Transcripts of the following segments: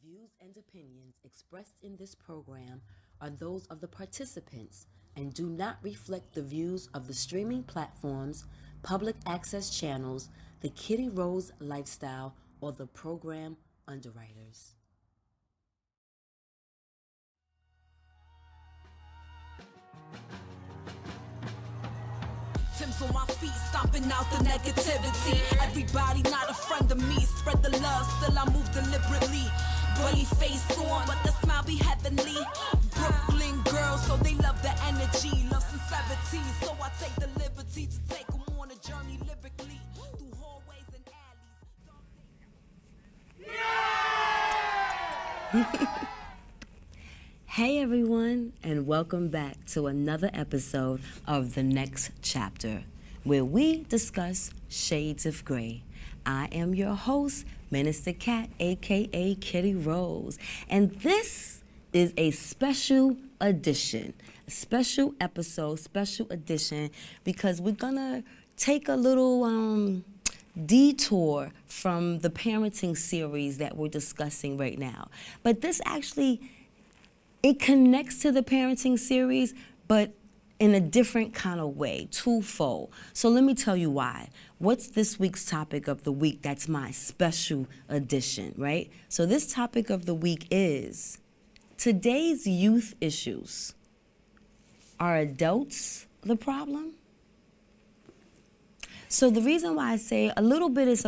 views and opinions expressed in this program are those of the participants and do not reflect the views of the streaming platforms, public access channels, the Kitty Rose lifestyle, or the program underwriters. Tim's on my feet, stomping out the negativity. Everybody not a friend of me. Spread the love, still I move deliberately. Bully face on, but the smile be heavenly. Brooklyn girls, so they love the energy. Love sincerity, so I take the liberty to take them on a journey lyrically. Through hallways and alleys. Hey everyone, and welcome back to another episode of The Next Chapter, where we discuss shades of gray. I am your host, Minister Cat, aka Kitty Rose, and this is a special edition, a special episode, special edition, because we're gonna take a little detour from the parenting series that we're discussing right now. But this actually, it connects to the parenting series, but in a different kind of way, twofold. So let me tell you why. What's this week's topic of the week? That's my special edition, right? So this topic of the week is today's youth issues. Are adults the problem? So the reason why I say a little bit is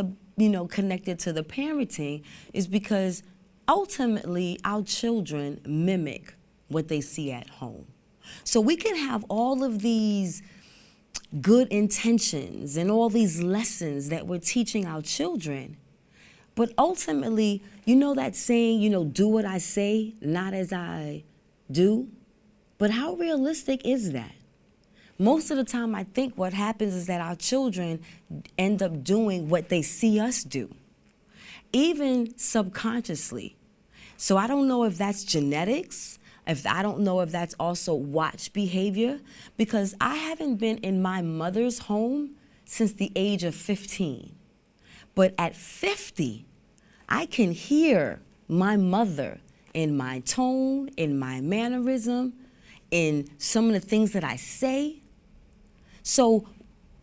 connected to the parenting is because ultimately, our children mimic what they see at home. So we can have all of these good intentions and all these lessons that we're teaching our children, but ultimately, you know that saying, do what I say, not as I do? But how realistic is that? Most of the time, I think what happens is that our children end up doing what they see us do, even subconsciously. So I don't know if that's genetics, I don't know if that's also watch behavior, because I haven't been in my mother's home since the age of 15. But at 50, I can hear my mother in my tone, in my mannerism, in some of the things that I say. So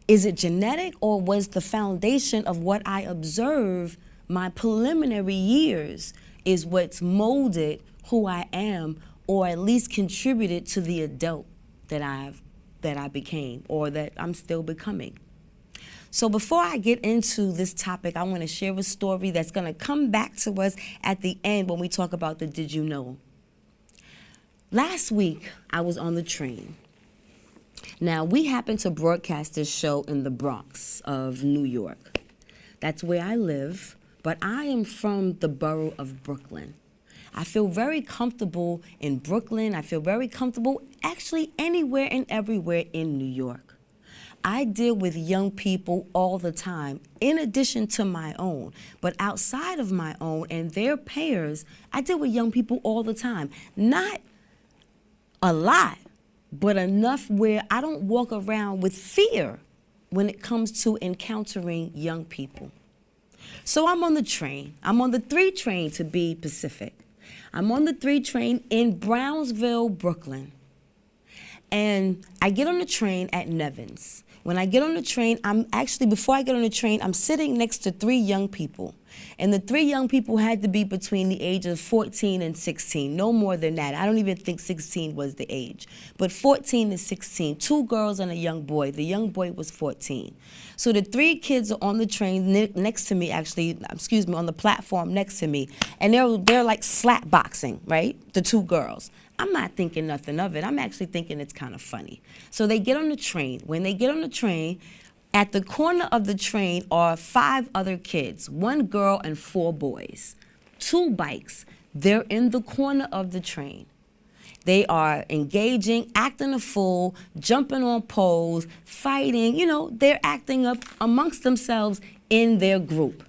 is it genetic, or was the foundation of what I observe my preliminary years is what's molded who I am, or at least contributed to the adult that I became, or that I'm still becoming? So before I get into this topic, I want to share a story that's going to come back to us at the end when we talk about the Did You Know? Last week, I was on the train. Now, we happen to broadcast this show in the Bronx of New York. That's where I live. But I am from the borough of Brooklyn. I feel very comfortable in Brooklyn. I feel very comfortable actually anywhere and everywhere in New York. I deal with young people all the time, in addition to my own. But outside of my own and their peers, I deal with young people all the time. Not a lot, but enough where I don't walk around with fear when it comes to encountering young people. So I'm on the train. I'm on the 3 train to be Pacific. I'm on the 3 train in Brownsville, Brooklyn. And I get on the train at Nevins. When I get on the train, before I get on the train, I'm sitting next to 3 young people. And the 3 young people had to be between the age of 14 and 16, no more than that. I don't even think 16 was the age. But 14 and 16, 2 girls and a young boy. The young boy was 14. So the 3 kids are on the train next to me, on the platform next to me. And they're like slap boxing, right? The 2 girls. I'm not thinking nothing of it. I'm actually thinking it's kind of funny. So they get on the train. When they get on the train, at the corner of the train are 5 other kids, 1 girl and 4 boys, 2 bikes. They're in the corner of the train. They are engaging, acting a fool, jumping on poles, fighting. They're acting up amongst themselves in their group.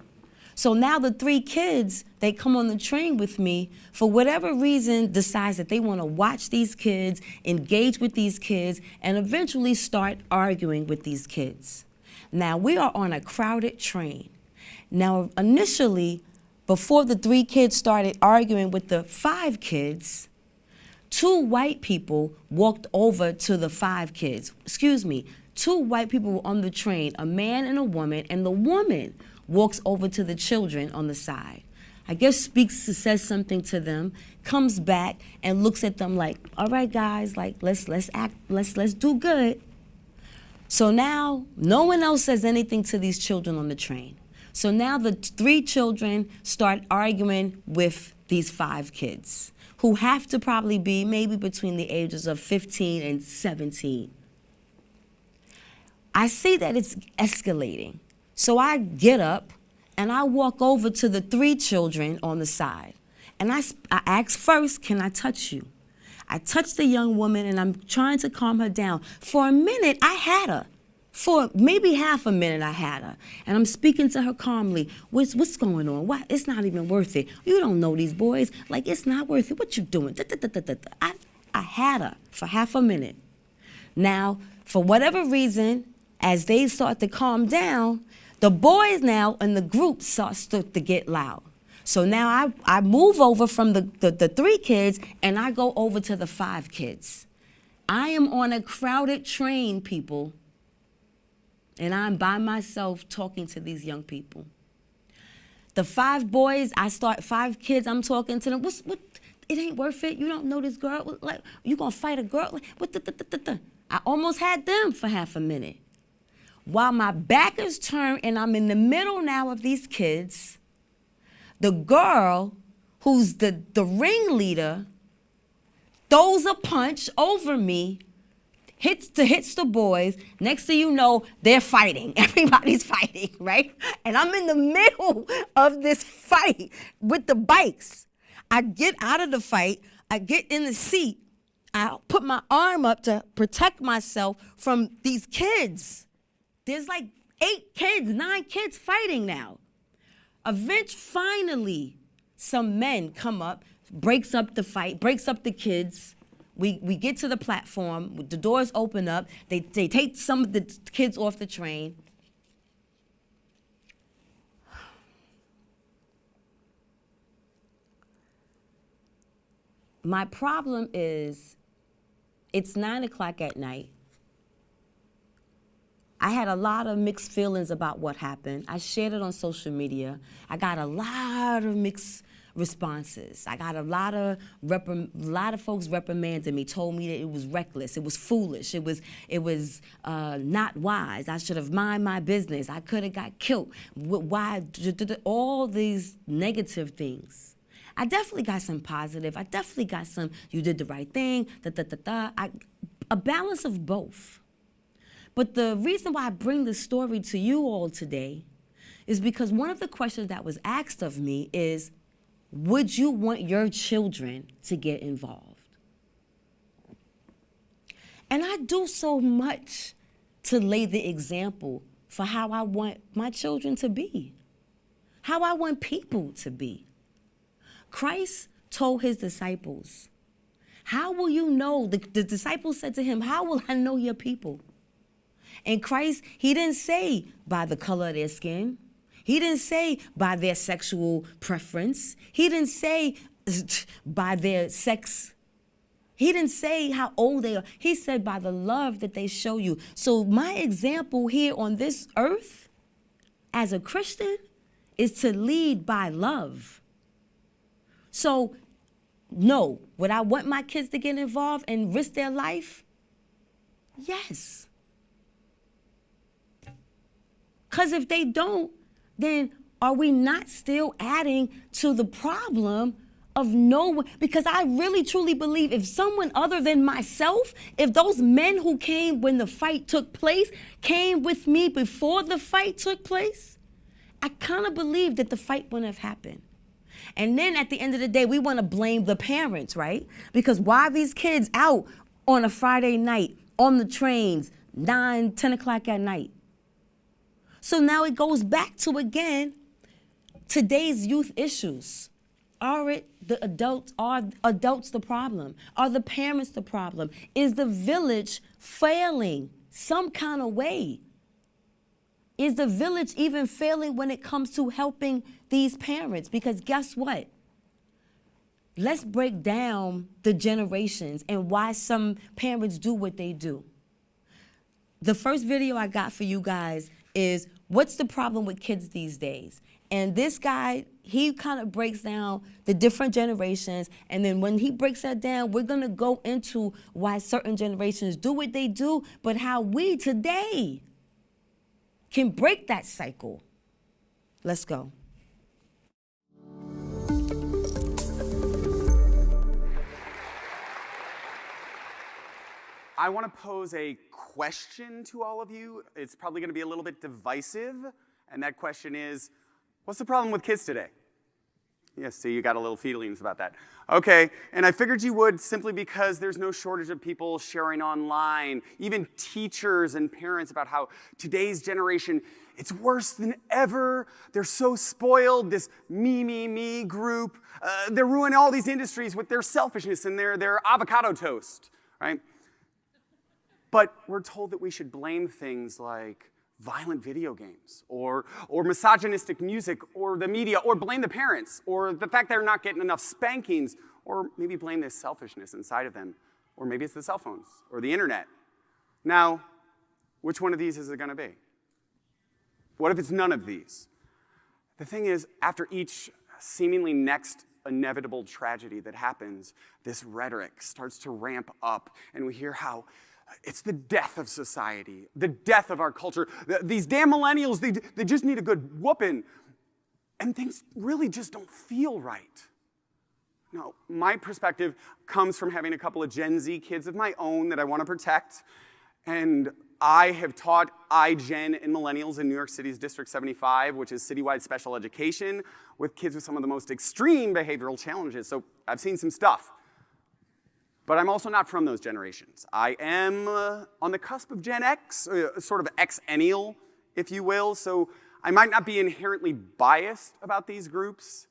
So now the 3 kids, they come on the train with me, for whatever reason, decides that they want to watch these kids, engage with these kids, and eventually start arguing with these kids. Now, we are on a crowded train. Now, initially, before the 3 kids started arguing with the 5 kids, 2 white people walked over to the 5 kids. Excuse me, 2 white people were on the train, a man and a woman, and the woman walks over to the children on the side. I guess says something to them, comes back and looks at them like, all right guys, like let's do good. So now no one else says anything to these children on the train. So now the 3 children start arguing with these 5 kids who have to probably be maybe between the ages of 15 and 17. I see that it's escalating. So I get up and I walk over to the 3 children on the side. And I ask first, can I touch you? I touch the young woman and I'm trying to calm her down. For a minute, I had her. For maybe half a minute, I had her. And I'm speaking to her calmly. What's going on? What? It's not even worth it. You don't know these boys. Like, it's not worth it. What you doing? I had her for half a minute. Now, for whatever reason, as they start to calm down, the boys now in the group starts to get loud. So now I move over from the 3 kids and I go over to the 5 kids. I am on a crowded train, people, and I'm by myself talking to these young people. The 5 boys, 5 kids, I'm talking to them. What? It ain't worth it. You don't know this girl. Like, you gonna fight a girl? What? I almost had them for half a minute. While my back is turned and I'm in the middle now of these kids, the girl who's the ringleader throws a punch over me, hits the boys. Next thing you know, they're fighting. Everybody's fighting, right? And I'm in the middle of this fight with the bikes. I get out of the fight. I get in the seat. I put my arm up to protect myself from these kids. There's like 8 kids, 9 kids fighting now. Finally, some men come up, breaks up the fight, breaks up the kids. We get to the platform, the doors open up, they take some of the kids off the train. My problem is, it's 9 o'clock at night. I had a lot of mixed feelings about what happened. I shared it on social media. I got a lot of mixed responses. I got a lot of folks reprimanded me, told me that it was reckless, it was foolish, it was not wise. I should have minded my business. I could have got killed. Why? All these negative things. I definitely got some positive. I definitely got some, you did the right thing, a balance of both. But the reason why I bring this story to you all today is because one of the questions that was asked of me is, would you want your children to get involved? And I do so much to lay the example for how I want my children to be, how I want people to be. Christ told his disciples, how will you know? The disciples said to him, how will I know your people? And Christ, he didn't say by the color of their skin. He didn't say by their sexual preference. He didn't say by their sex. He didn't say how old they are. He said by the love that they show you. So my example here on this earth as a Christian is to lead by love. So no, would I want my kids to get involved and risk their life? Yes. Because if they don't, then are we not still adding to the problem of no one? Because I really truly believe if someone other than myself, if those men who came when the fight took place came with me before the fight took place, I kind of believe that the fight wouldn't have happened. And then at the end of the day, we want to blame the parents, right? Because why are these kids out on a Friday night on the trains, 9, 10 o'clock at night? So now it goes back to, again, today's youth issues. Are adults the problem? Are the parents the problem? Is the village failing some kind of way? Is the village even failing when it comes to helping these parents, because guess what? Let's break down the generations and why some parents do what they do. The first video I got for you guys is what's the problem with kids these days? And this guy, he kind of breaks down the different generations, and then when he breaks that down, we're gonna go into why certain generations do what they do, but how we today can break that cycle. Let's go. I want to pose a question to all of you. It's probably going to be a little bit divisive, and that question is, what's the problem with kids today? Yes, see, you got a little feelings about that. Okay, and I figured you would simply because there's no shortage of people sharing online, even teachers and parents, about how today's generation, it's worse than ever. They're so spoiled, this me group. They're ruining all these industries with their selfishness and their avocado toast, right? But we're told that we should blame things like violent video games or misogynistic music or the media or blame the parents or the fact they're not getting enough spankings or maybe blame this selfishness inside of them or maybe it's the cell phones or the internet. Now, which one of these is it going to be? What if it's none of these? The thing is, after each seemingly next inevitable tragedy that happens, this rhetoric starts to ramp up and we hear how it's the death of society, the death of our culture. These damn millennials, they just need a good whooping. And things really just don't feel right. Now, my perspective comes from having a couple of Gen Z kids of my own that I want to protect. And I have taught iGen and millennials in New York City's District 75, which is citywide special education, with kids with some of the most extreme behavioral challenges. So I've seen some stuff. But I'm also not from those generations. I am on the cusp of Gen X, sort of Xennial, if you will, so I might not be inherently biased about these groups.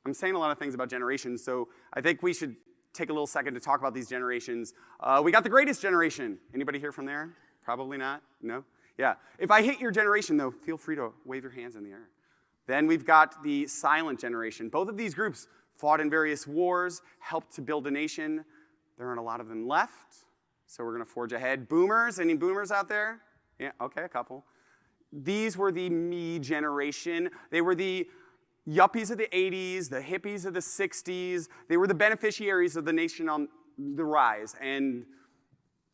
I'm saying a lot of things about generations, so I think we should take a little second to talk about these generations. We got the greatest generation. Anybody here from there? Probably not? No? Yeah. If I hit your generation, though, feel free to wave your hands in the air. Then we've got the silent generation. Both of these groups fought in various wars, helped to build a nation. There aren't a lot of them left, so we're going to forge ahead. Boomers, any boomers out there? Yeah, okay, a couple. These were the me generation. They were the yuppies of the 80s, the hippies of the 60s. They were the beneficiaries of the nation on the rise, and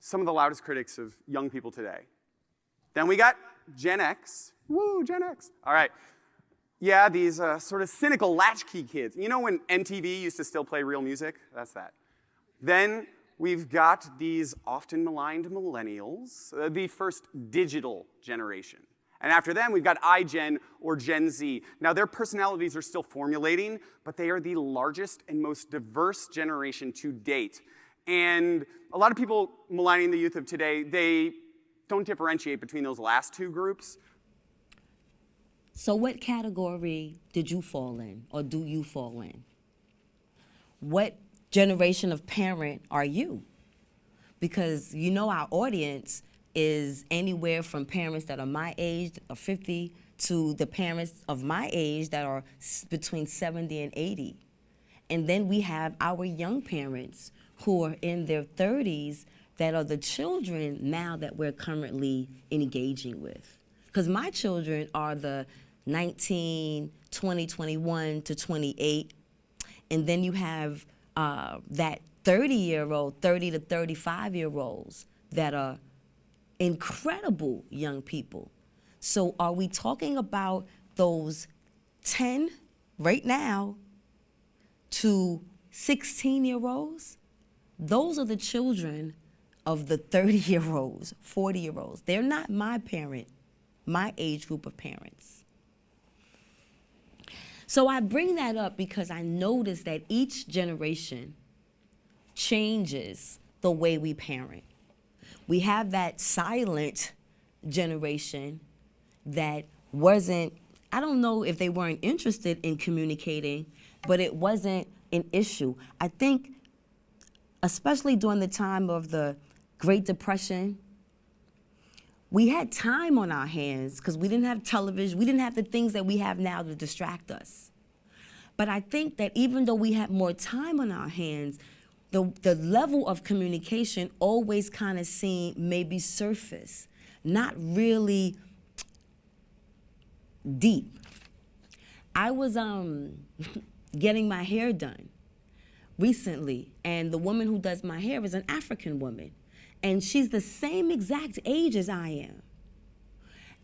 some of the loudest critics of young people today. Then we got Gen X. Woo, Gen X. All right. Yeah, these sort of cynical latchkey kids. You know when MTV used to still play real music? That's that. Then we've got these often maligned millennials, the first digital generation. And after them, we've got iGen or Gen Z. Now, their personalities are still formulating, but they are the largest and most diverse generation to date. And a lot of people maligning the youth of today, they don't differentiate between those last two groups. So what category did you fall in, or do you fall in? What generation of parent are you? Because you know our audience is anywhere from parents that are my age, or 50, to the parents of my age that are between 70 and 80. And then we have our young parents who are in their 30s that are the children now that we're currently engaging with. Because my children are the 19, 20, 21 to 28. And then you have that 30-year-old, 30 to 35-year-olds that are incredible young people. So are we talking about those 10 right now to 16-year-olds? Those are the children of the 30-year-olds, 40-year-olds. They're not my parent, my age group of parents. So I bring that up because I notice that each generation changes the way we parent. We have that silent generation that wasn't, I don't know if they weren't interested in communicating, but it wasn't an issue. I think, especially during the time of the Great Depression, we had time on our hands because we didn't have television, we didn't have the things that we have now to distract us. But I think that even though we had more time on our hands, the level of communication always kind of seemed maybe surface, not really deep. I was getting my hair done recently, and the woman who does my hair is an African woman, and she's the same exact age as I am.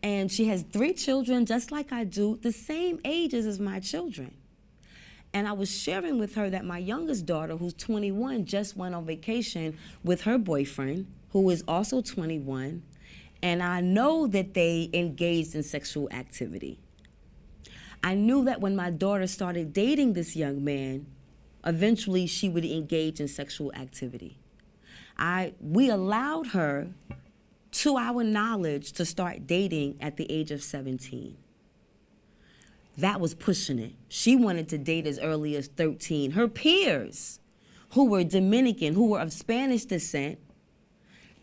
And she has 3 children, just like I do, the same ages as my children. And I was sharing with her that my youngest daughter, who's 21, just went on vacation with her boyfriend, who is also 21, and I know that they engaged in sexual activity. I knew that when my daughter started dating this young man, eventually she would engage in sexual activity. We allowed her, to our knowledge, to start dating at the age of 17. That was pushing it. She wanted to date as early as 13. Her peers, who were Dominican, who were of Spanish descent,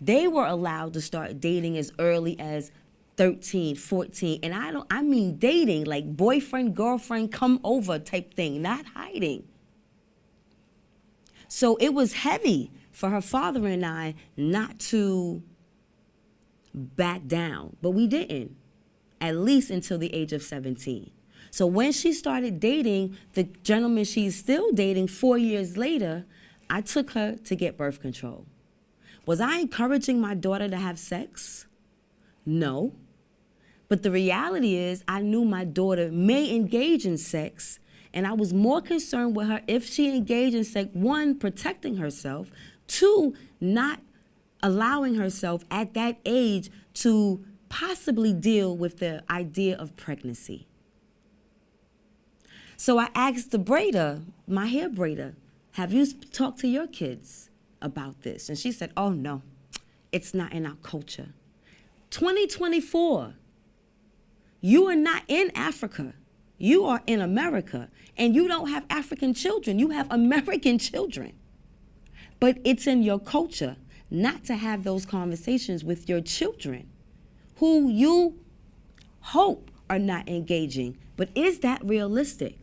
they were allowed to start dating as early as 13, 14. And I mean dating, like boyfriend, girlfriend, come over type thing, not hiding. So it was heavy for her father and I not to back down, but we didn't, at least until the age of 17. So when she started dating the gentleman she's still dating 4 years later, I took her to get birth control. Was I encouraging my daughter to have sex? No. But the reality is I knew my daughter may engage in sex, and I was more concerned with her if she engaged in sex, 1, protecting herself, 2, not allowing herself at that age to possibly deal with the idea of pregnancy. So I asked the braider, my hair braider, have you talked to your kids about this? And she said, oh no, it's not in our culture. 2024, you are not in Africa. You are in America, and you don't have African children. You have American children. But it's in your culture not to have those conversations with your children who you hope are not engaging. But is that realistic?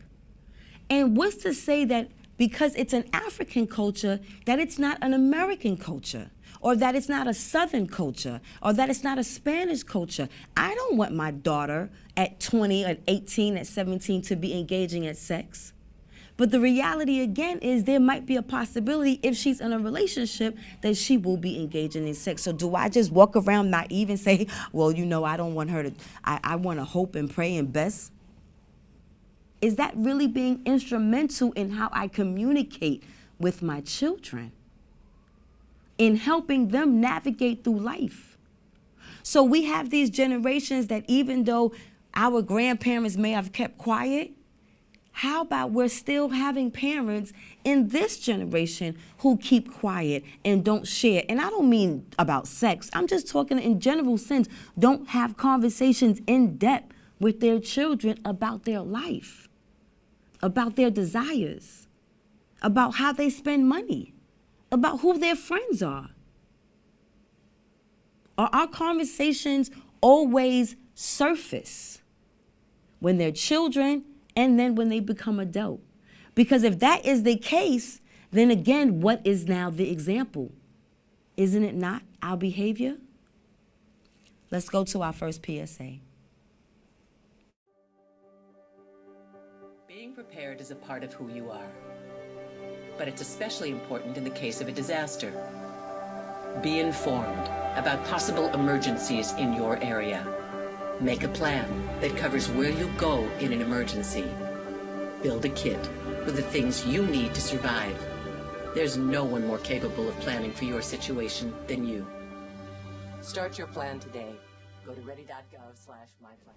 And what's to say that because it's an African culture, that it's not an American culture, or that it's not a Southern culture, or that it's not a Spanish culture? I don't want my daughter at 20, at 18, at 17 to be engaging in sex. But the reality, again, is there might be a possibility if she's in a relationship that she will be engaging in sex. So do I just walk around naive and say, well, you know, I don't want her to, I want to hope and pray and best? Is that really being instrumental in how I communicate with my children, in helping them navigate through life? So we have these generations that even though our grandparents may have kept quiet, how about we're still having parents in this generation who keep quiet and don't share? And I don't mean about sex. I'm just talking in general sense. Don't have conversations in depth with their children about their life, about their desires, about how they spend money, about who their friends are. Are our conversations always surface when they're children and then when they become adult? Because if that is the case, then again, what is now the example? Isn't it not our behavior? Let's go to our first PSA. Being prepared is a part of who you are, but it's especially important in the case of a disaster. Be informed about possible emergencies in your area. Make a plan that covers where you go in an emergency. Build a kit with the things you need to survive. There's no one more capable of planning for your situation than you. Start your plan today. Go to ready.gov/myplan.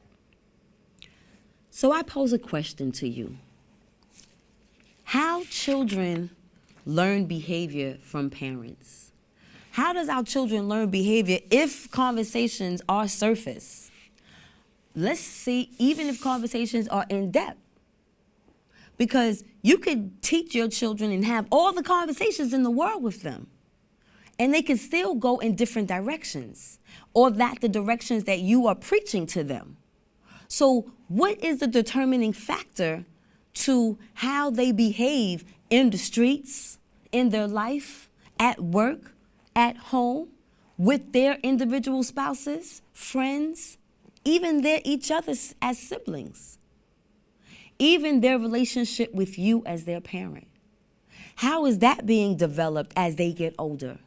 So I pose a question to you. How children learn behavior from parents? How does our children learn behavior if conversations are surface? Let's see, even if conversations are in depth. Because you could teach your children and have all the conversations in the world with them. And they can still go in different directions, or that the directions that you are preaching to them. So what is the determining factor to how they behave in the streets, in their life, at work, at home, with their individual spouses, friends, even each other as siblings, even their relationship with you as their parent? How is that being developed as they get older?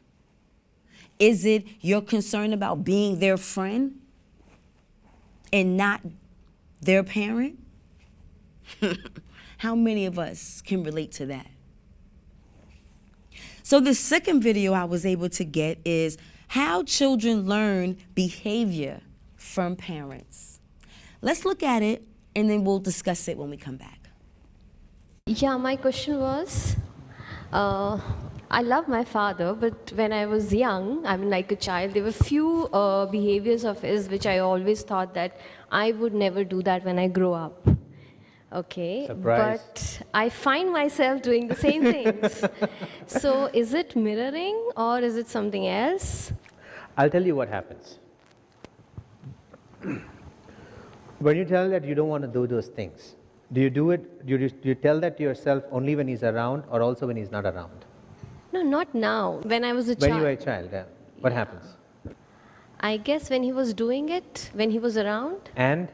Is it your concern about being their friend and not their parent? How many of us can relate to that? So the second video I was able to get is how children learn behavior from parents. Let's look at it and then we'll discuss it when we come back. Yeah, my question was, I love my father, but when I was young, I mean like a child, there were few behaviors of his which I always thought that I would never do that when I grow up. Okay, Surprise. but I find myself doing the same things. So is it mirroring or is it something else? I'll tell you what happens. When you tell that you don't want to do those things, do you tell that to yourself only when he's around or also when he's not around? No, not now. When I was a When child. you were a child, yeah. What happens? I guess when he was doing it, when he was around. And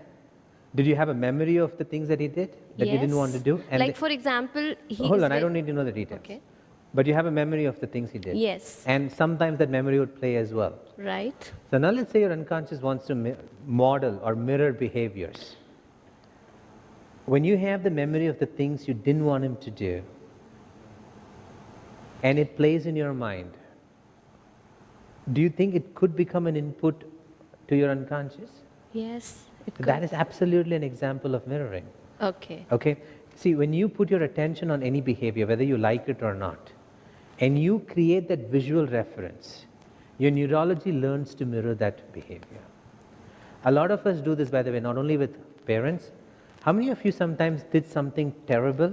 did you have a memory of the things that he did that you didn't want to do? And Like for example, he hold is on, I very- don't need to know the details. Okay. But you have a memory of the things he did. Yes. And sometimes that memory would play as well. Right. So now let's say your unconscious wants to model or mirror behaviors. When you have the memory of the things you didn't want him to do, and it plays in your mind, do you think it could become an input to your unconscious? Yes. It could. That is absolutely an example of mirroring. Okay. Okay? See, when you put your attention on any behavior, whether you like it or not, and you create that visual reference, your neurology learns to mirror that behavior. A lot of us do this, by the way, not only with parents. How many of you sometimes did something terrible?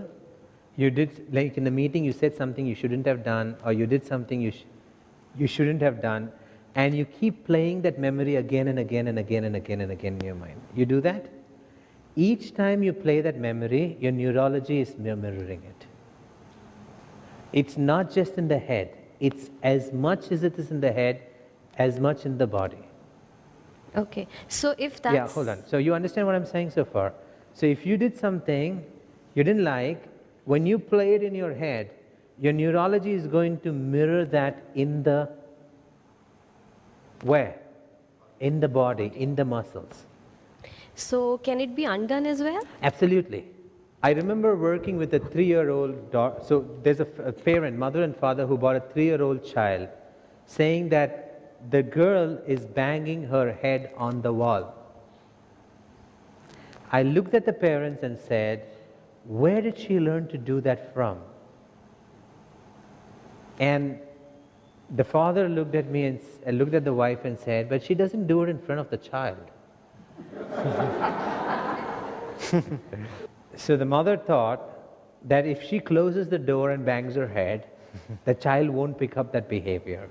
You did, like in the meeting, you said something you shouldn't have done, or you did something you shouldn't have done, and you keep playing that memory again and again and again and again and again in your mind. You do that? Each time you play that memory, your neurology is mirroring it. It's not just in the head. It's as much as it is in the head, as much in the body. Okay. So if that's... Yeah, hold on. So you understand what I'm saying so far? So if you did something you didn't like, when you play it in your head, your neurology is going to mirror that in the... Where? In the body, in the muscles. So can it be undone as well? Absolutely. I remember working with a 3-year-old daughter. So there's a parent, mother and father, who brought a 3-year-old child, saying that the girl is banging her head on the wall. I looked at the parents and said, where did she learn to do that from? And the father looked at me and looked at the wife and said, but she doesn't do it in front of the child. So the mother thought that if she closes the door and bangs her head, the child won't pick up that behavior.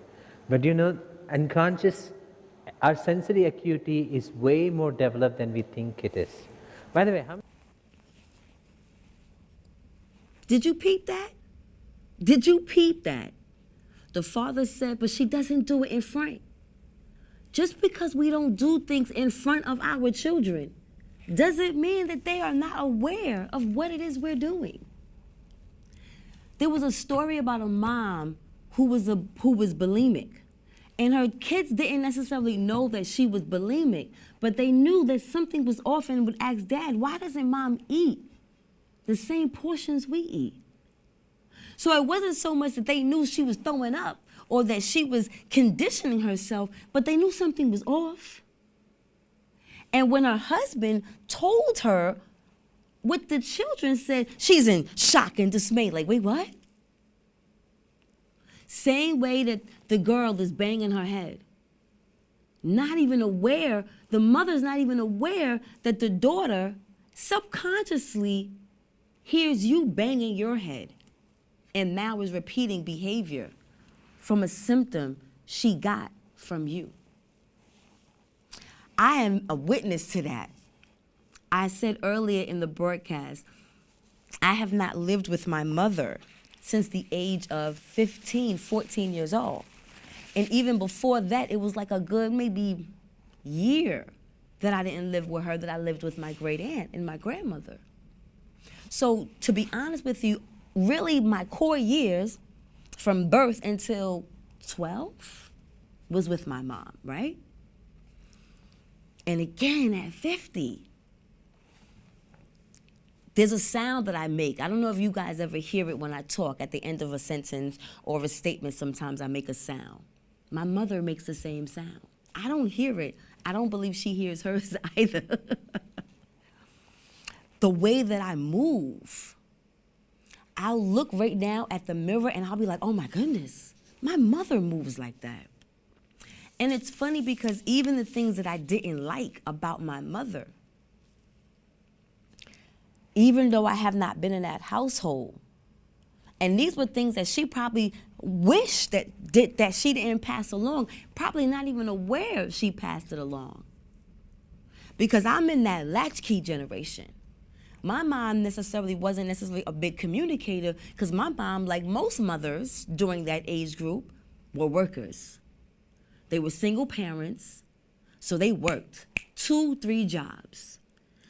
But you know, unconscious, our sensory acuity is way more developed than we think it is. By the way, Did you peep that? Did you peep that? The father said, but she doesn't do it in front. Just because we don't do things in front of our children doesn't mean that they are not aware of what it is we're doing. There was a story about a mom who was bulimic, and her kids didn't necessarily know that she was bulimic, but they knew that something was off and would ask Dad, why doesn't Mom eat the same portions we eat? So it wasn't so much that they knew she was throwing up or that she was conditioning herself, but they knew something was off. And when her husband told her what the children said, she's in shock and dismay, like, wait, what? Same way that the girl is banging her head. Not even aware, the mother's not even aware that the daughter subconsciously hears you banging your head and now is repeating behavior from a symptom she got from you. I am a witness to that. I said earlier in the broadcast, I have not lived with my mother since the age of 15, 14 years old. And even before that, it was like a good maybe year that I didn't live with her, that I lived with my great aunt and my grandmother. So to be honest with you, really my core years from birth until 12 was with my mom, right? And again at 50, there's a sound that I make. I don't know if you guys ever hear it when I talk. At the end of a sentence or a statement, sometimes I make a sound. My mother makes the same sound. I don't hear it. I don't believe she hears hers either. The way that I move, I'll look right now at the mirror and I'll be like, oh my goodness, my mother moves like that. And it's funny because even the things that I didn't like about my mother, even though I have not been in that household, and these were things that she probably wished that she didn't pass along, probably not even aware she passed it along. Because I'm in that latchkey generation. My mom wasn't necessarily a big communicator, because my mom, like most mothers during that age group, were workers. They were single parents, so they worked 2-3 jobs.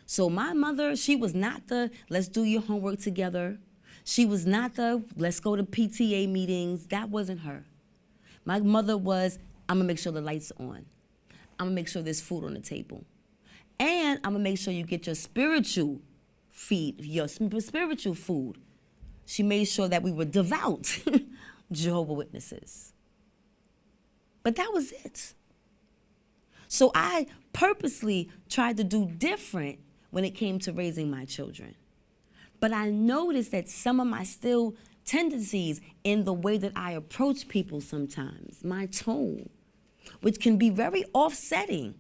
So my mother, she was not the let's do your homework together. She was not the let's go to PTA meetings. That wasn't her. My mother was, I'm gonna make sure the lights are on. I'm gonna make sure there's food on the table. And I'm gonna make sure you get your spiritual spiritual food. She made sure that we were devout Jehovah's Witnesses. But that was it. So I purposely tried to do different when it came to raising my children. But I noticed that some of my still tendencies in the way that I approach people sometimes, my tone, which can be very offsetting,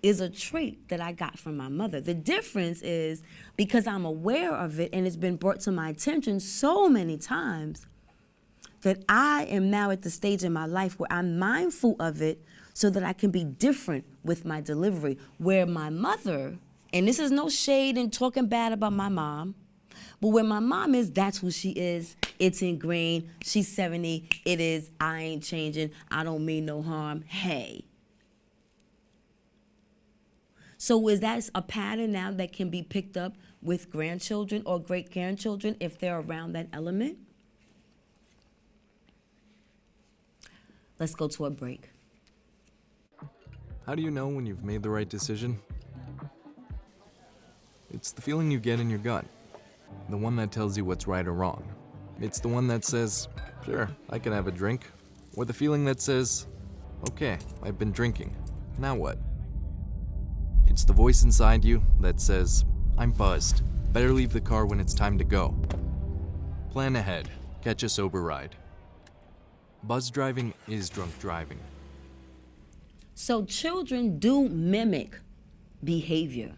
is a trait that I got from my mother. The difference is because I'm aware of it and it's been brought to my attention so many times that I am now at the stage in my life where I'm mindful of it so that I can be different with my delivery. Where my mother, and this is no shade and talking bad about my mom, but where my mom is, that's who she is. It's ingrained. She's 70. It is. I ain't changing. I don't mean no harm. Hey. So is that a pattern now that can be picked up with grandchildren or great-grandchildren if they're around that element? Let's go to a break. How do you know when you've made the right decision? It's the feeling you get in your gut. The one that tells you what's right or wrong. It's the one that says, sure, I can have a drink. Or the feeling that says, okay, I've been drinking. Now what? It's the voice inside you that says, I'm buzzed. Better leave the car when it's time to go. Plan ahead. Catch a sober ride. Buzz driving is drunk driving. So children do mimic behavior.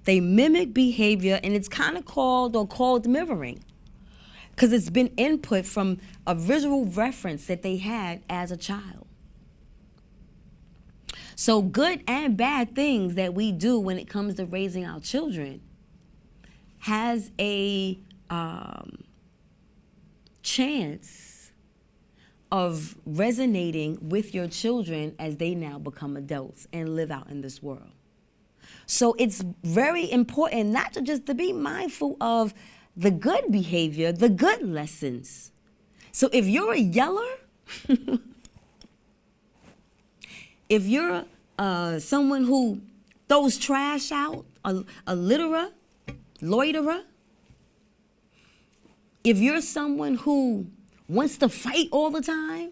They mimic behavior, and it's kind of called mirroring, because it's been input from a visual reference that they had as a child. So good and bad things that we do when it comes to raising our children has a chance of resonating with your children as they now become adults and live out in this world. So it's very important not to just to be mindful of the good behavior, the good lessons. So if you're a yeller, if you're someone who throws trash out, a litterer, loiterer, if you're someone who wants to fight all the time,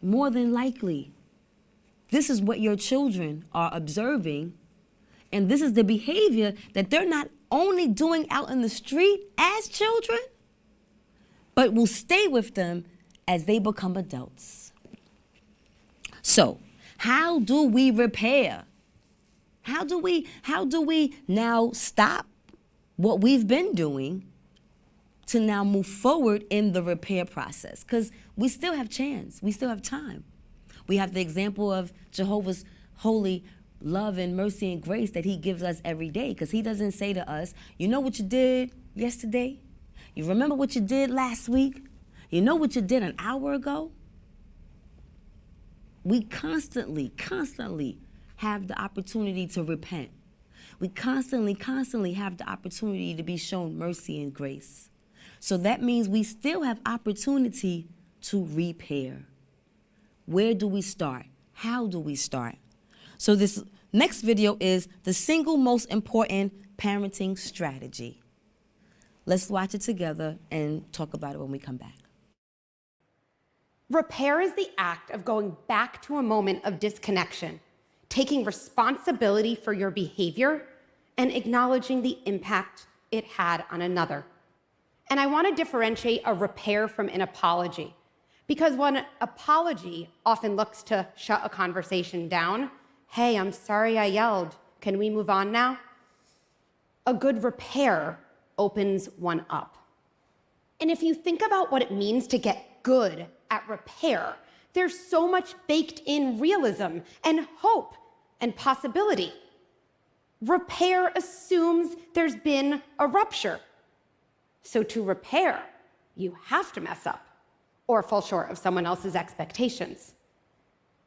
more than likely, this is what your children are observing, and this is the behavior that they're not only doing out in the street as children, but will stay with them as they become adults. So, how do we repair? How do we now stop what we've been doing to now move forward in the repair process, because we still have chance, we still have time. We have the example of Jehovah's holy love and mercy and grace that he gives us every day, because he doesn't say to us, you know what you did yesterday? You remember what you did last week? You know what you did an hour ago? We constantly have the opportunity to repent. We constantly have the opportunity to be shown mercy and grace. So that means we still have opportunity to repair. Where do we start? How do we start? So this next video is the single most important parenting strategy. Let's watch it together and talk about it when we come back. Repair is the act of going back to a moment of disconnection, taking responsibility for your behavior and acknowledging the impact it had on another. And I want to differentiate a repair from an apology, because when an apology often looks to shut a conversation down, hey, I'm sorry I yelled, can we move on now? A good repair opens one up. And if you think about what it means to get good at repair, there's so much baked in realism and hope and possibility. Repair assumes there's been a rupture. So to repair, you have to mess up or fall short of someone else's expectations.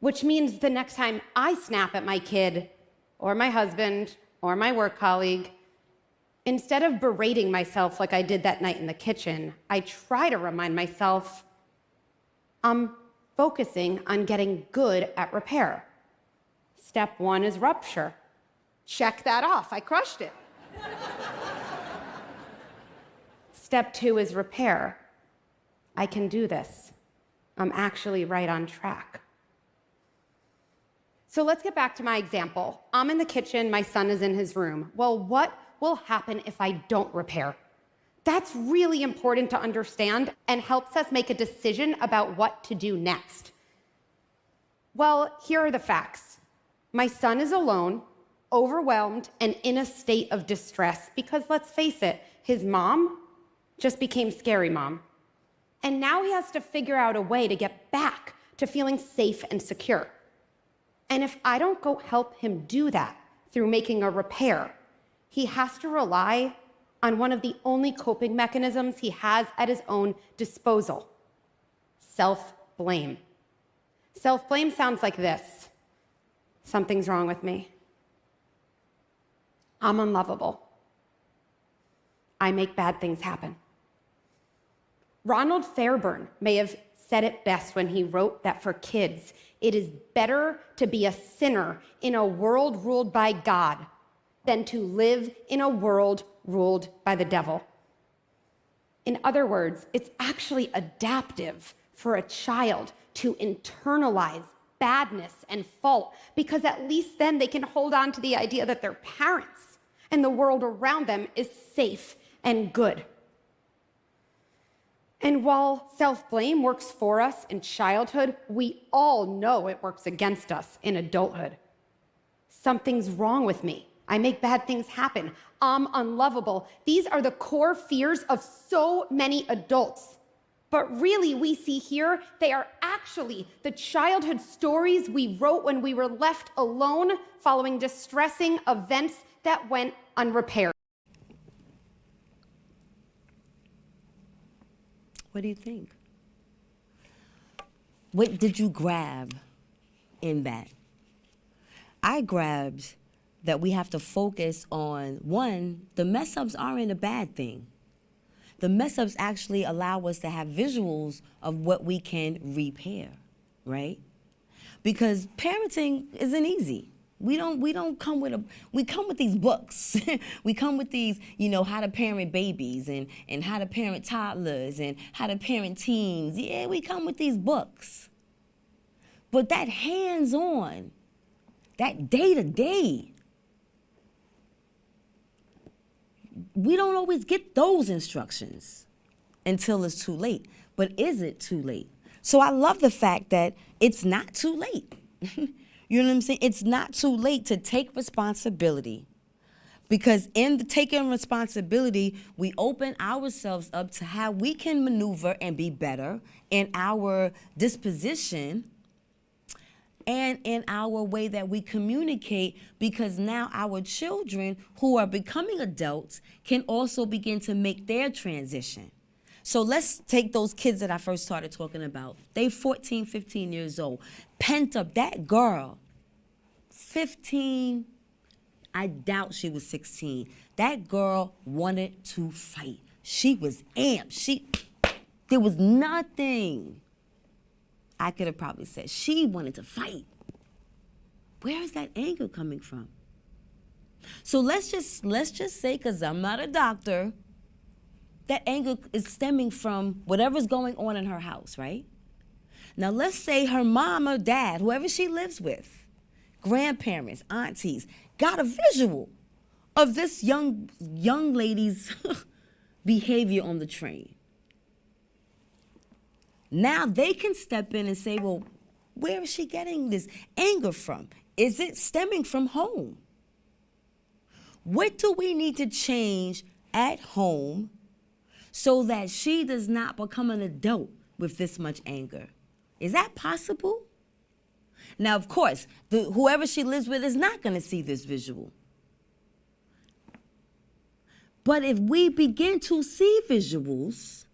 Which means the next time I snap at my kid or my husband or my work colleague, instead of berating myself like I did that night in the kitchen, I try to remind myself, I'm focusing on getting good at repair. Step one is rupture. Check that off, I crushed it. Step two is repair. I can do this. I'm actually right on track. So let's get back to my example. I'm in the kitchen, my son is in his room. Well, what will happen if I don't repair? That's really important to understand and helps us make a decision about what to do next. Well, here are the facts. My son is alone, overwhelmed, and in a state of distress because, let's face it, his mom just became scary mom. And now he has to figure out a way to get back to feeling safe and secure. And if I don't go help him do that through making a repair, he has to rely on one of the only coping mechanisms he has at his own disposal: self-blame. Self-blame sounds like this: something's wrong with me. I'm unlovable. I make bad things happen. Ronald Fairbairn may have said it best when he wrote that for kids, it is better to be a sinner in a world ruled by God than to live in a world ruled by the devil. In other words, it's actually adaptive for a child to internalize badness and fault, because at least then they can hold on to the idea that their parents and the world around them is safe and good. And while self-blame works for us in childhood, we all know it works against us in adulthood. Something's wrong with me. I make bad things happen. I'm unlovable. These are the core fears of so many adults. But really, we see here, they are actually the childhood stories we wrote when we were left alone following distressing events that went unrepaired. What do you think? What did you grab in that? I grabbed that we have to focus on, one, the mess-ups aren't a bad thing. The mess-ups actually allow us to have visuals of what we can repair, right? Because parenting isn't easy. We come with these books. We come with these, how to parent babies and how to parent toddlers and how to parent teens. Yeah, we come with these books. But that hands-on, that day-to-day, we don't always get those instructions until it's too late. But is it too late? So I love the fact that it's not too late. You know what I'm saying? It's not too late to take responsibility Because in the taking responsibility, we open ourselves up to how we can maneuver and be better in our disposition and in our way that we communicate, because now our children who are becoming adults can also begin to make their transition. So let's take those kids that I first started talking about. They 14, 15 years old, pent up. That girl, 15, I doubt she was 16. That girl wanted to fight. She was amped. There was nothing I could have probably said. She wanted to fight. Where is that anger coming from? So let's just say, because I'm not a doctor, that anger is stemming from whatever's going on in her house, right? Now let's say her mom or dad, whoever she lives with, grandparents, aunties, got a visual of this young lady's behavior on the train. Now they can step in and say, well, where is she getting this anger from? Is it stemming from home? What do we need to change at home so that she does not become an adult with this much anger? Is that possible? Now, of course, whoever she lives with is not going to see this visual. But if we begin to see visuals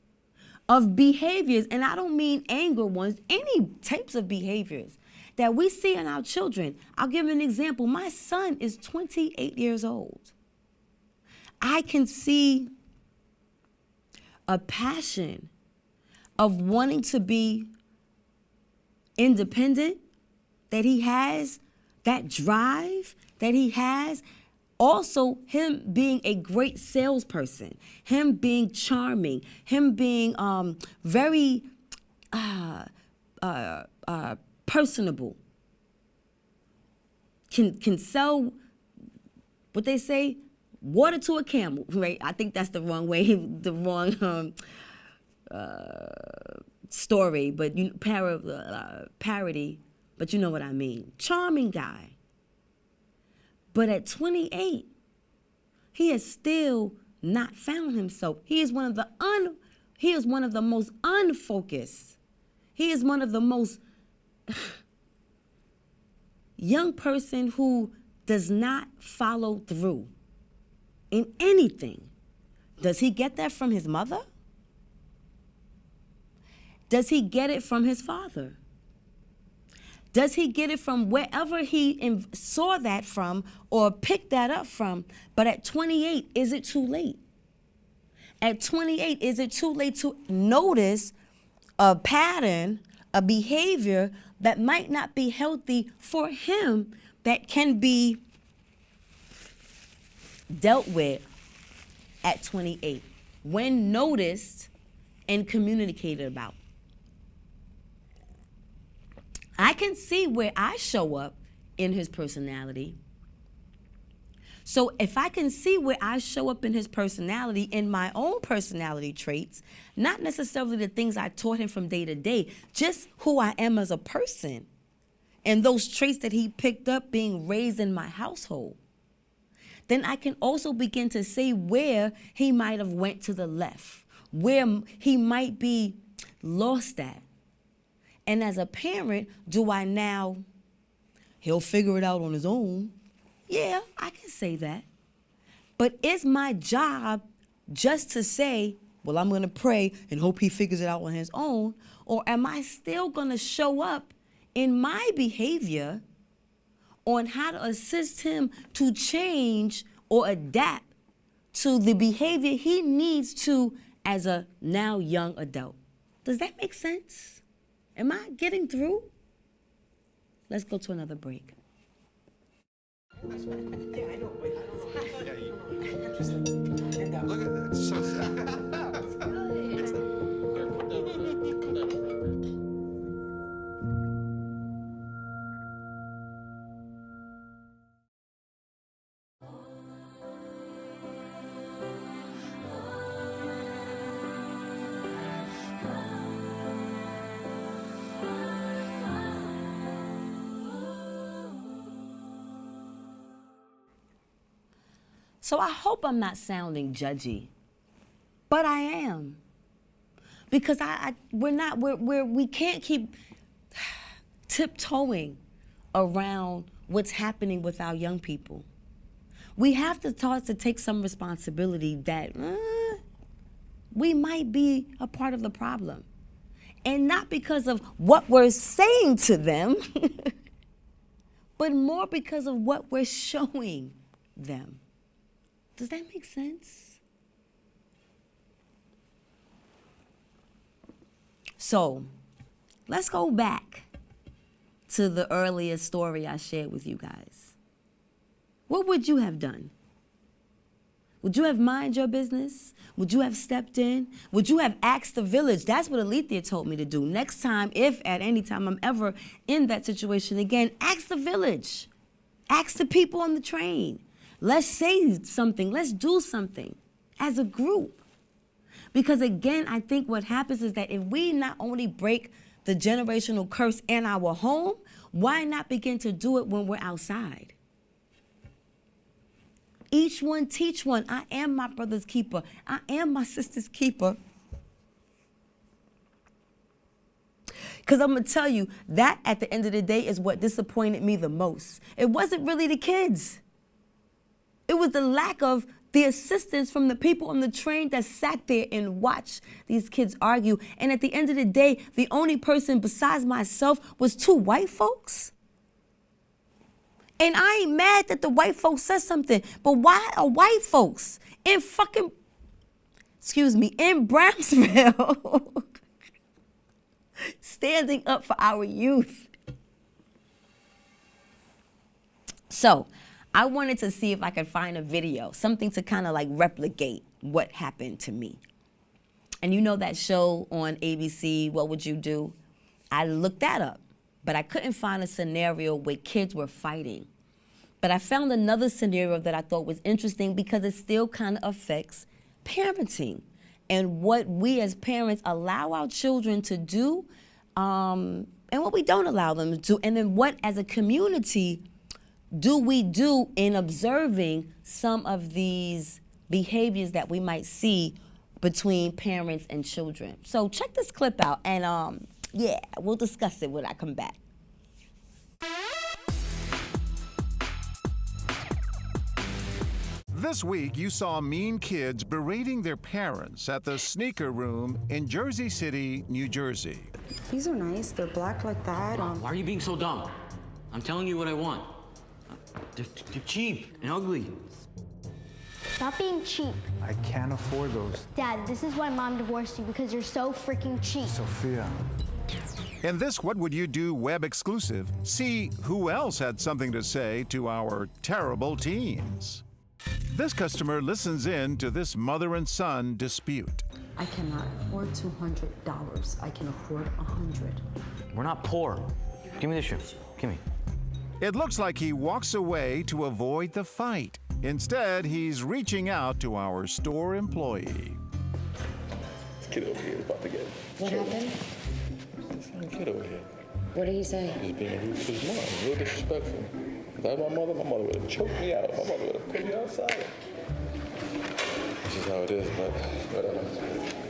of behaviors, and I don't mean anger ones, any types of behaviors that we see in our children. I'll give an example. My son is 28 years old. I can see a passion of wanting to be independent that he has, that drive that he has. Also, him being a great salesperson, him being charming, him being very personable. Can sell what they say, water to a camel, right? I think that's the wrong way, the wrong story, but parody, but you know what I mean. Charming guy. But at 28, he has still not found himself. He is one of the most unfocused. He is one of the most young person who does not follow through in anything. Does he get that from his mother? Does he get it from his father? Does he get it from wherever he saw that from or picked that up from? But at 28, is it too late? At 28, is it too late to notice a pattern, a behavior that might not be healthy for him that can be dealt with at 28 when noticed and communicated about? I can see where I show up in his personality. So if I can see where I show up in his personality, in my own personality traits, not necessarily the things I taught him from day to day, just who I am as a person, and those traits that he picked up being raised in my household, then I can also begin to see where he might have went to the left, where he might be lost at. And as a parent, do I now, he'll figure it out on his own? Yeah, I can say that. But is my job just to say, well, I'm going to pray and hope he figures it out on his own? Or am I still going to show up in my behavior on how to assist him to change or adapt to the behavior he needs to as a now young adult? Does that make sense? Am I getting through? Let's go to another break. Look at that. It's so sad. So I hope I'm not sounding judgy, but I am. Because we can't keep tiptoeing around what's happening with our young people. We have to start to take some responsibility that we might be a part of the problem. And not because of what we're saying to them, but more because of what we're showing them. Does that make sense? So, let's go back to the earlier story I shared with you guys. What would you have done? Would you have minded your business? Would you have stepped in? Would you have asked the village? That's what Alethea told me to do. Next time, if at any time I'm ever in that situation again, ask the village. Ask the people on the train. Let's say something. Let's do something as a group. Because again, I think what happens is that if we not only break the generational curse in our home, why not begin to do it when we're outside? Each one teach one. I am my brother's keeper. I am my sister's keeper. Because I'm going to tell you, that at the end of the day is what disappointed me the most. It wasn't really the kids. It was the lack of the assistance from the people on the train that sat there and watched these kids argue. And at the end of the day, the only person besides myself was two white folks. And I ain't mad that the white folks said something, but why are white folks in in Brownsville standing up for our youth? So I wanted to see if I could find a video, something to kind of like replicate what happened to me. And you know that show on ABC, What Would You Do? I looked that up, but I couldn't find a scenario where kids were fighting. But I found another scenario that I thought was interesting because it still kind of affects parenting and what we as parents allow our children to do and what we don't allow them to do. And then what as a community do we do in observing some of these behaviors that we might see between parents and children. So check this clip out and yeah, we'll discuss it when I come back. This week, you saw mean kids berating their parents at the Sneaker Room in Jersey City, New Jersey. These are nice. They're black like that. Why are you being so dumb? I'm telling you what I want. They're cheap and ugly. Stop being cheap. I can't afford those. Dad, this is why Mom divorced you, because you're so freaking cheap. Sophia. In this What Would You Do web exclusive, see who else had something to say to our terrible teens. This customer listens in to this mother and son dispute. I cannot afford $200. I can afford $100. We're not poor. Give me the shoe. Give me. It looks like he walks away to avoid the fight. Instead, he's reaching out to our store employee. This kid over here is about to get... What happened? This little kid over here. What did he say? He's being rude to his mom, real disrespectful. If that was my mother would have choked me out. My mother would have put me outside. This is how it is, but whatever.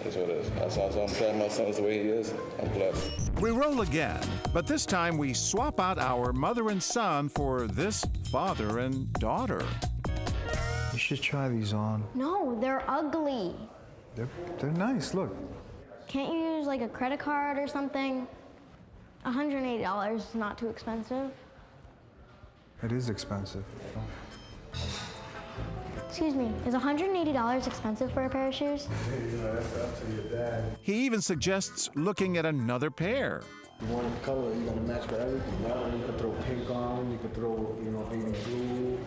That's what it is. That's how I'm telling my son is the way he is. I'm blessed. We roll again, but this time we swap out our mother and son for this father and daughter. You should try these on. No, they're ugly. They're nice, look. Can't you use like a credit card or something? $180 is not too expensive. It is expensive. Excuse me, is $180 expensive for a pair of shoes? That's up to your dad. He even suggests looking at another pair. You want a color, you gotta match with everything. Right? You could throw pink on, you could throw, baby blue.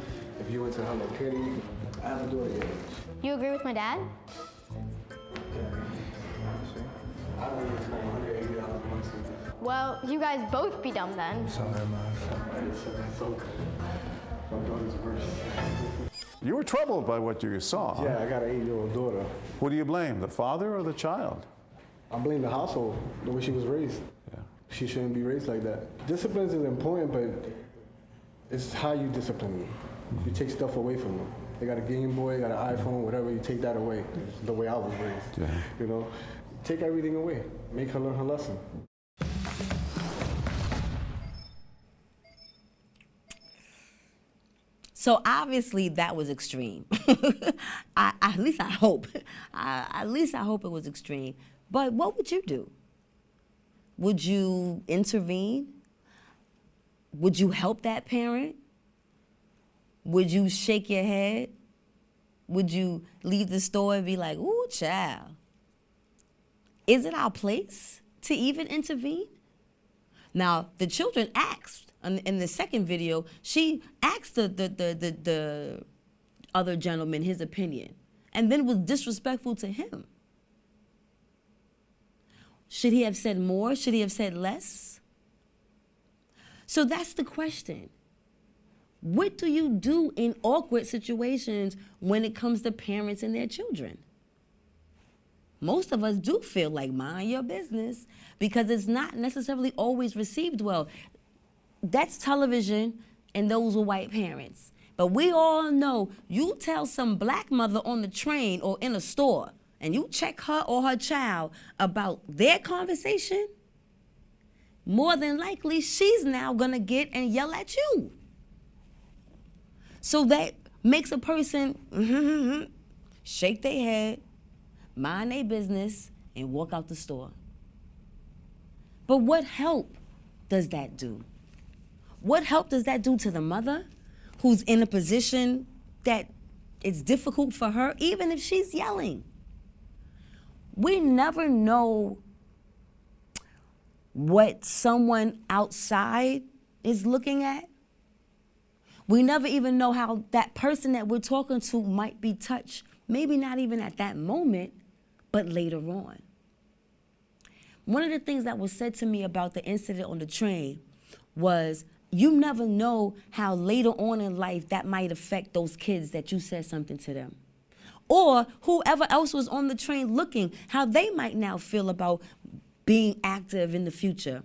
If you went to Hello Kitty, I haven't do it yet. You agree with my dad? I don't even spend $180 monthly. Well, you guys both be dumb then. Sorry, man. My daughter's worse. You were troubled by what you saw. Yeah, I got an 8-year-old daughter. Who do you blame, the father or the child? I blame the household, the way she was raised. Yeah. She shouldn't be raised like that. Discipline is important, but it's how you discipline them. You take stuff away from them. They got a Game Boy, got an iPhone, whatever, you take that away. It's the way I was raised. Yeah. You know, take everything away. Make her learn her lesson. So obviously that was extreme. At least I hope. At least I hope it was extreme. But what would you do? Would you intervene? Would you help that parent? Would you shake your head? Would you leave the store and be like, ooh, child? Is it our place to even intervene? Now, the children asked. In the second video, she asked the other gentleman his opinion and then was disrespectful to him. Should he have said more? Should he have said less? So that's the question. What do you do in awkward situations when it comes to parents and their children? Most of us do feel like mind your business because it's not necessarily always received well. That's television and those are white parents. But we all know you tell some black mother on the train or in a store and you check her or her child about their conversation, more than likely she's now gonna get and yell at you. So that makes a person shake their head, mind their business, and walk out the store. But what help does that do? What help does that do to the mother who's in a position that it's difficult for her, even if she's yelling? We never know what someone outside is looking at. We never even know how that person that we're talking to might be touched, maybe not even at that moment, but later on. One of the things that was said to me about the incident on the train was, you never know how later on in life that might affect those kids that you said something to them. Or whoever else was on the train looking, how they might now feel about being active in the future.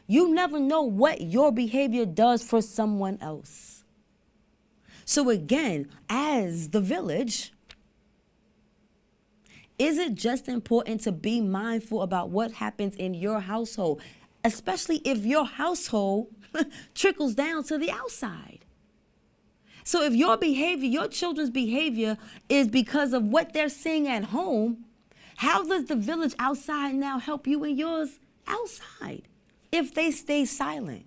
You never know what your behavior does for someone else. So again, as the village, is it just important to be mindful about what happens in your household, especially if your household trickles down to the outside? So if your behavior, your children's behavior is because of what they're seeing at home, how does the village outside now help you and yours outside if they stay silent?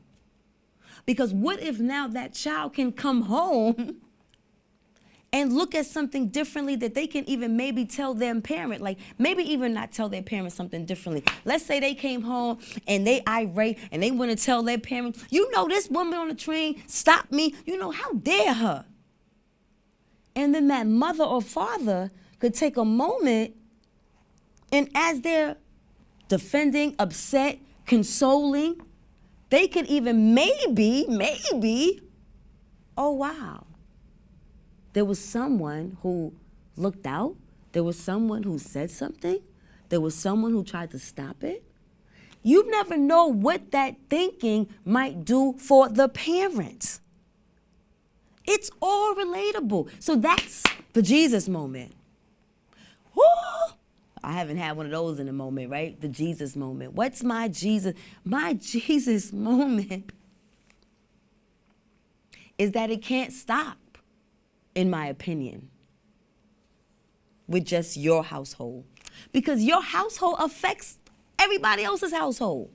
Because what if now that child can come home and look at something differently that they can even maybe tell their parent, like maybe even not tell their parent something differently. Let's say they came home and they irate and they want to tell their parent, you know, this woman on the train stopped me, you know, how dare her? And then that mother or father could take a moment and as they're defending, upset, consoling, they could even maybe, oh wow. There was someone who looked out. There was someone who said something. There was someone who tried to stop it. You never know what that thinking might do for the parent. It's all relatable. So that's the Jesus moment. Woo! I haven't had one of those in a moment, right? The Jesus moment. What's my Jesus? My Jesus moment is that it can't stop, in my opinion, with just your household. Because your household affects everybody else's household.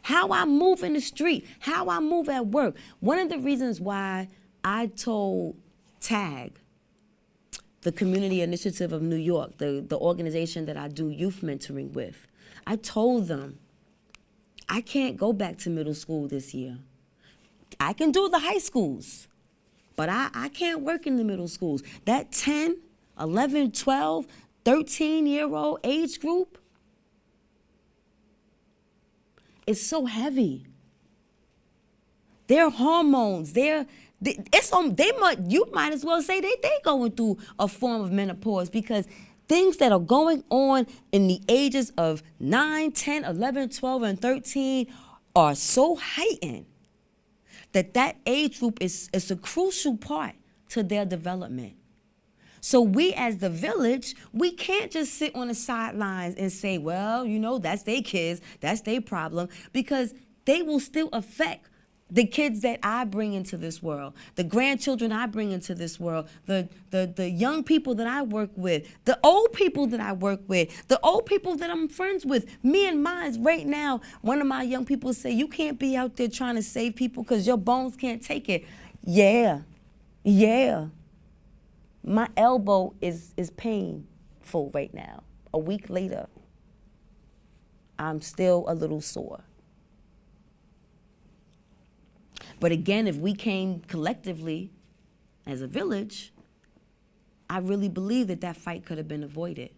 How I move in the street, how I move at work. One of the reasons why I told TAG, the Community Initiative of New York, the organization that I do youth mentoring with, I told them, I can't go back to middle school this year. I can do the high schools, but I can't work in the middle schools. That 10, 11, 12, 13-year-old age group is so heavy. Their hormones, you might as well say they going through a form of menopause because things that are going on in the ages of 9, 10, 11, 12, and 13 are so heightened that age group is a crucial part to their development. So we as the village, we can't just sit on the sidelines and say, well, you know, that's their kids, that's their problem, because they will still affect the kids that I bring into this world, the grandchildren I bring into this world, the young people that I work with, the old people that I work with, the old people that I'm friends with. Me and mine right now, one of my young people say, you can't be out there trying to save people because your bones can't take it. Yeah. My elbow is painful right now. A week later, I'm still a little sore. But again, if we came collectively as a village, I really believe that fight could have been avoided.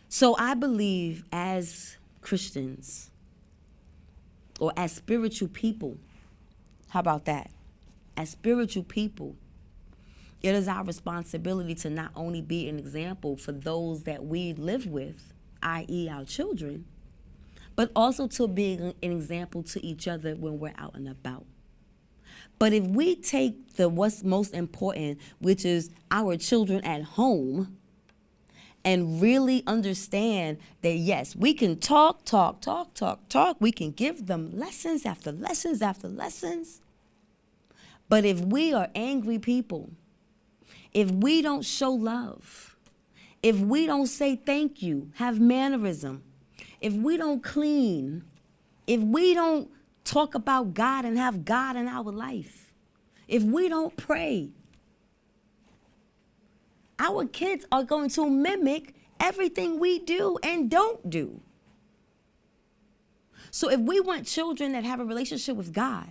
So I believe as Christians, or as spiritual people, how about that? As spiritual people, it is our responsibility to not only be an example for those that we live with, i.e. our children, but also to be an example to each other when we're out and about. But if we take what's most important, which is our children at home, and really understand that yes, we can talk, we can give them lessons after lessons after lessons. But if we are angry people, if we don't show love, if we don't say thank you, have mannerism, if we don't clean, if we don't talk about God and have God in our life, if we don't pray, our kids are going to mimic everything we do and don't do. So if we want children that have a relationship with God,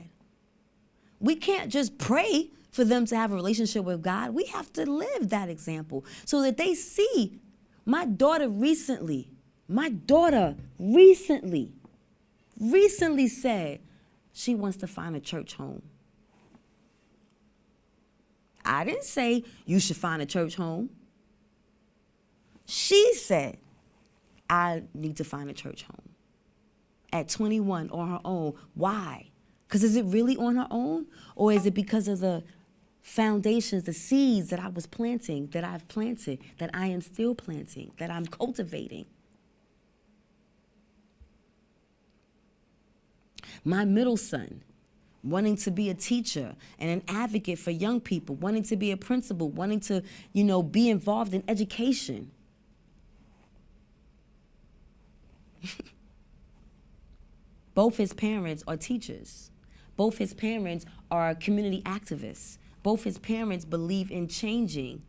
we can't just pray for them to have a relationship with God. We have to live that example so that they see. My daughter recently said she wants to find a church home. I didn't say you should find a church home. She said, I need to find a church home. At 21 on her own. Why? Because is it really on her own? Or is it because of the foundations, the seeds that I was planting, that I've planted, that I am still planting, that I'm cultivating? My middle son, wanting to be a teacher and an advocate for young people, wanting to be a principal, wanting to, be involved in education. Both his parents are teachers. Both his parents are community activists. Both his parents believe in changing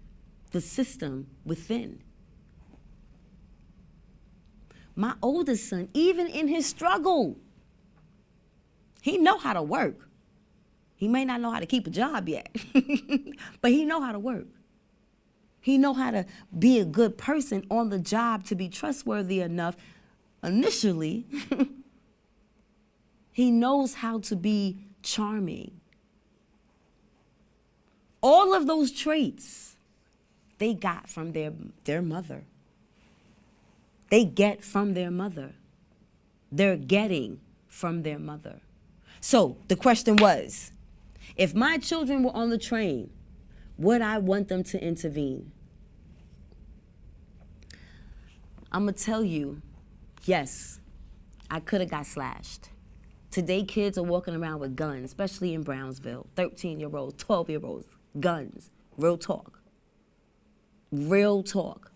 the system within. My oldest son, even in his struggle, he know how to work. He may not know how to keep a job yet, but he know how to work. He know how to be a good person on the job to be trustworthy enough initially. He knows how to be charming. All of those traits they got from their mother. They get from their mother. They're getting from their mother. So the question was, if my children were on the train, would I want them to intervene? I'm going to tell you, yes, I could have got slashed. Today, kids are walking around with guns, especially in Brownsville. 13-year-olds, 12-year-olds, guns. Real talk. Real talk.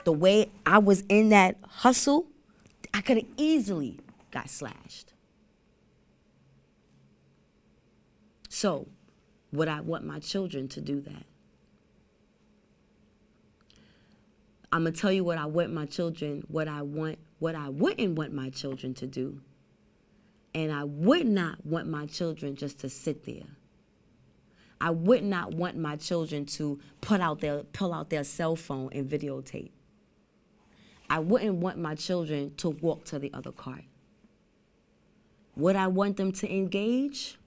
The way I was in that hustle, I could have easily got slashed. So, would I want my children to do that? I'm going to tell you what I want my children, what I wouldn't want my children to do. And I would not want my children just to sit there. I would not want my children to pull out their cell phone and videotape. I wouldn't want my children to walk to the other cart. Would I want them to engage?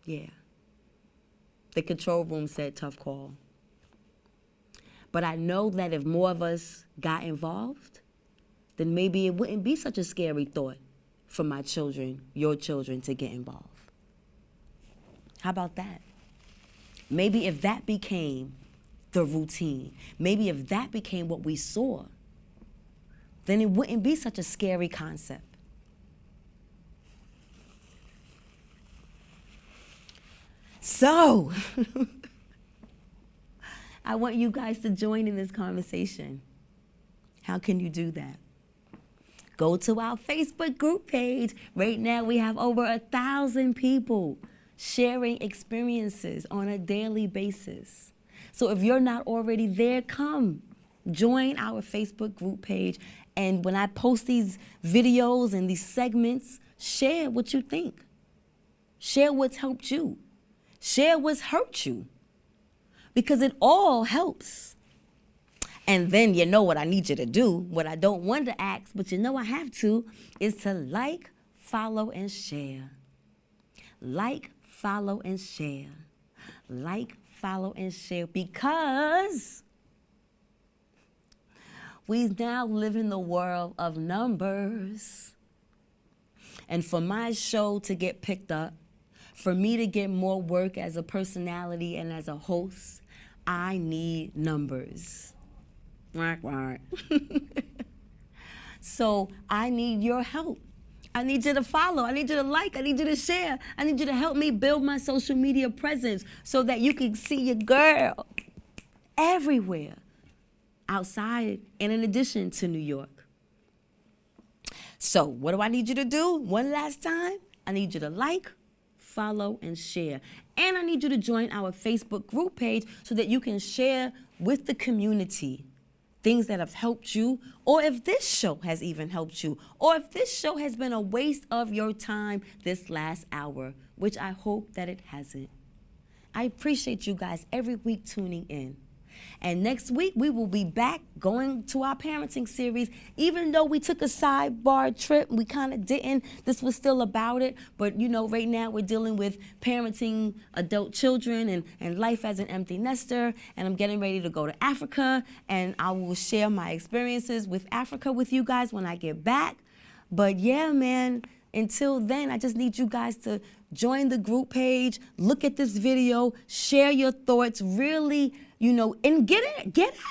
Yeah. The control room said tough call. But I know that if more of us got involved, then maybe it wouldn't be such a scary thought for my children, your children, to get involved. How about that? Maybe if that became the routine, maybe if that became what we saw, then it wouldn't be such a scary concept. So, I want you guys to join in this conversation. How can you do that? Go to our Facebook group page. Right now we have over 1,000 people sharing experiences on a daily basis. So if you're not already there, come join our Facebook group page. And when I post these videos and these segments, share what you think. Share what's helped you. Share what's hurt you. Because it all helps. And then you know what I need you to do, what I don't want to ask, but you know I have to, is to like, follow, and share. Like, follow, and share. Like, follow, and share. Because we now live in the world of numbers. And for my show to get picked up, for me to get more work as a personality and as a host, I need numbers. So I need your help. I need you to follow. I need you to like. I need you to share. I need you to help me build my social media presence so that you can see your girl everywhere, outside and in addition to New York. So what do I need you to do? One last time, I need you to like, follow, and share. And I need you to join our Facebook group page so that you can share with the community things that have helped you, or if this show has even helped you, or if this show has been a waste of your time this last hour, which I hope that it hasn't. I appreciate you guys every week tuning in. And next week, we will be back going to our parenting series. Even though we took a sidebar trip, we kind of didn't. This was still about it. But, you know, right now we're dealing with parenting adult children and life as an empty nester. And I'm getting ready to go to Africa. And I will share my experiences with Africa with you guys when I get back. But, yeah, man, until then, I just need you guys to join the group page, look at this video, share your thoughts, really, you know, and get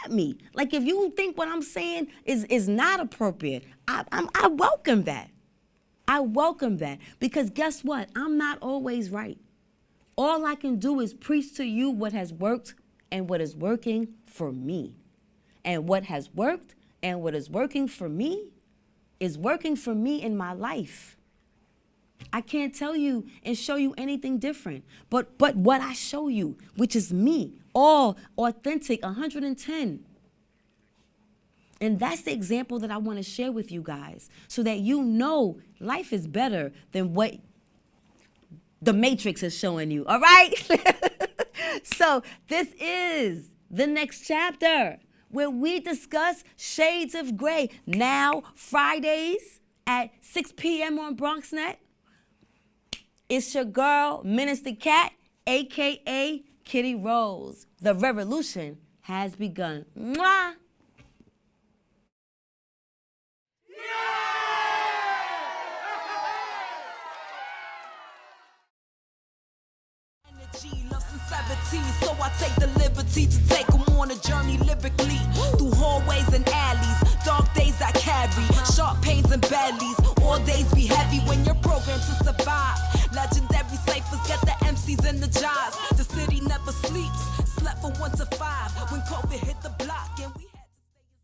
at me. Like, if you think what I'm saying is not appropriate, I welcome that. I welcome that. Because guess what? I'm not always right. All I can do is preach to you what has worked and what is working for me. And what has worked and what is working for me is working for me in my life. I can't tell you and show you anything different. But what I show you, which is me, all authentic, 110. And that's the example that I want to share with you guys so that you know life is better than what the Matrix is showing you, all right? So this is the next chapter where we discuss Shades of Grey. Now, Fridays at 6 p.m. on BronxNet. It's your girl, Minister Cat, a.k.a. Kitty Rose. The revolution has begun. Mwah! So I take the liberty to take them on a journey lyrically through hallways and alleys, dark days I carry, sharp pains and bellies. All days be heavy when you're programmed to survive. Legendary ciphers get the MCs in the jobs.